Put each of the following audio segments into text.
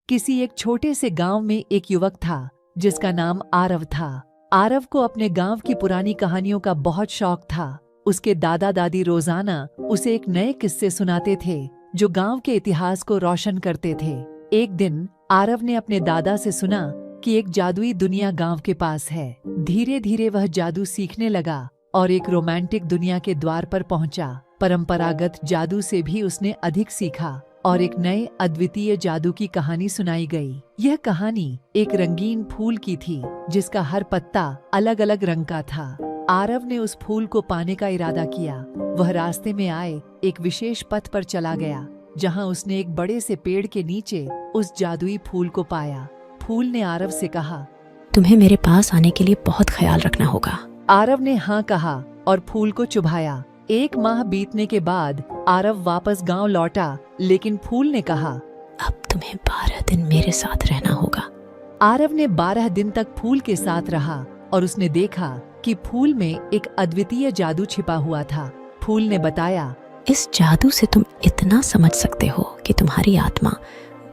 किसी एक छोटे से गांव में एक युवक था जिसका नाम आरव था। आरव को अपने गांव की पुरानी कहानियों का बहुत शौक था। उसके दादा दादी रोजाना उसे एक नए किस्से सुनाते थे जो गांव के इतिहास को रोशन करते थे। एक दिन आरव ने अपने दादा से सुना कि एक जादुई दुनिया गांव के पास है। धीरे धीरे वह जादू सीखने लगा और एक रोमांटिक दुनिया के द्वार पर पहुंचा। परंपरागत जादू से भी उसने अधिक सीखा और एक नए अद्वितीय जादू की कहानी सुनाई गई। यह कहानी एक रंगीन फूल की थी जिसका हर पत्ता अलग अलग रंग का था। आरव ने उस फूल को पाने का इरादा किया। वह रास्ते में आए एक विशेष पथ पर चला गया जहां उसने एक बड़े से पेड़ के नीचे उस जादुई फूल को पाया। फूल ने आरव से कहा, तुम्हें मेरे पास आने के लिए बहुत ख्याल रखना होगा। आरव ने हाँ कहा और फूल को चुभाया। 1 माह बीतने के बाद आरव वापस गांव लौटा, लेकिन फूल ने कहा, अब तुम्हें 12 दिन मेरे साथ रहना होगा। आरव ने 12 दिन तक फूल के साथ रहा और उसने देखा कि फूल में एक अद्वितीय जादू छिपा हुआ था। फूल ने बताया, इस जादू से तुम इतना समझ सकते हो कि तुम्हारी आत्मा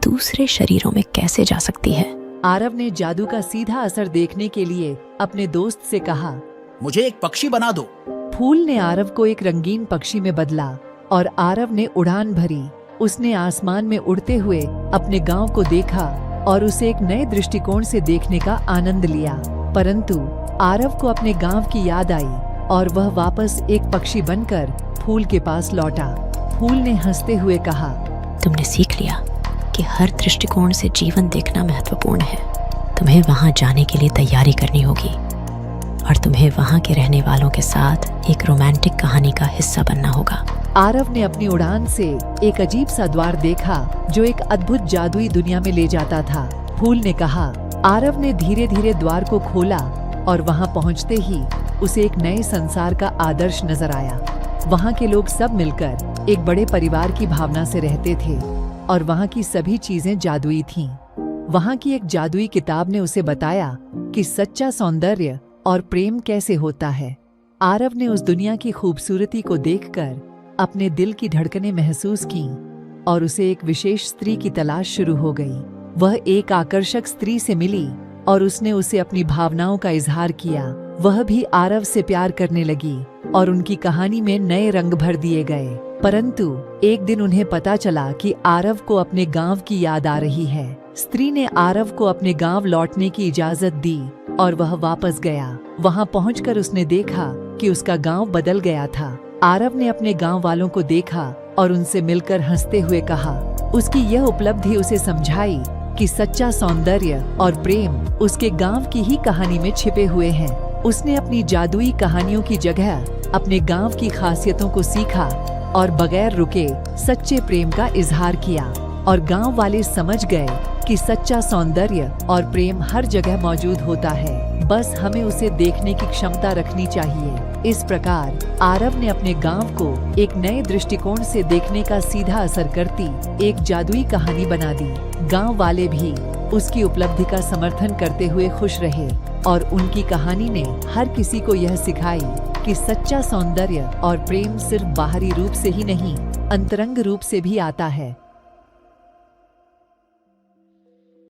दूसरे शरीरों में कैसे जा सकती है। आरव ने जादू का सीधा असर देखने के लिए अपने दोस्त से कहा, मुझे एक पक्षी बना दो। फूल ने आरव को एक रंगीन पक्षी में बदला और आरव ने उड़ान भरी। उसने आसमान में उड़ते हुए अपने गांव को देखा और उसे एक नए दृष्टिकोण से देखने का आनंद लिया। परंतु आरव को अपने गांव की याद आई और वह वापस एक पक्षी बनकर फूल के पास लौटा। फूल ने हंसते हुए कहा, तुमने सीख लिया कि हर दृष्टिकोण से जीवन देखना महत्वपूर्ण है। तुम्हें वहां जाने के लिए तैयारी करनी होगी और तुम्हें वहां के रहने वालों के साथ एक रोमांटिक कहानी का हिस्सा बनना होगा। आरव ने अपनी उड़ान से एक अजीब सा द्वार देखा जो एक अद्भुत जादुई दुनिया में ले जाता था। फूल ने कहा। आरव ने धीरे धीरे द्वार को खोला और वहां पहुंचते ही उसे एक नए संसार का आदर्श नजर आया। वहां के लोग सब मिलकर एक बड़े परिवार की भावना से रहते थे और वहां की सभी चीजें जादुई थीं। वहां की एक जादुई किताब ने उसे बताया कि सच्चा सौंदर्य और प्रेम कैसे होता है। आरव ने उस दुनिया की खूबसूरती को देखकर अपने दिल की धड़कनें महसूस की और उसे एक विशेष स्त्री की तलाश शुरू हो गई। वह एक आकर्षक स्त्री से मिली और उसने उसे अपनी भावनाओं का इजहार किया। वह भी आरव से प्यार करने लगी और उनकी कहानी में नए रंग भर दिए गए। परंतु एक दिन उन्हें पता चला कि आरव को अपने गांव की याद आ रही है। स्त्री ने आरव को अपने गांव लौटने की इजाजत दी और वह वापस गया। वहां पहुंचकर उसने देखा कि उसका गांव बदल गया था। आरव ने अपने गांव वालों को देखा और उनसे मिलकर हंसते हुए कहा। उसकी यह उपलब्धि उसे समझाई कि सच्चा सौंदर्य और प्रेम उसके गांव की ही कहानी में छिपे हुए हैं। उसने अपनी जादुई कहानियों की जगह अपने गांव की खासियतों को सीखा और बगैर रुके सच्चे प्रेम का इजहार किया और गांव वाले समझ गए कि सच्चा सौंदर्य और प्रेम हर जगह मौजूद होता है, बस हमें उसे देखने की क्षमता रखनी चाहिए। इस प्रकार आरव ने अपने गांव को एक नए दृष्टिकोण से देखने का सीधा असर करती एक जादुई कहानी बना दी। गांव वाले भी उसकी उपलब्धि का समर्थन करते हुए खुश रहे और उनकी कहानी ने हर किसी को यह सिखाई कि सच्चा सौंदर्य और प्रेम सिर्फ बाहरी रूप से ही नहीं, अंतरंग रूप से भी आता है।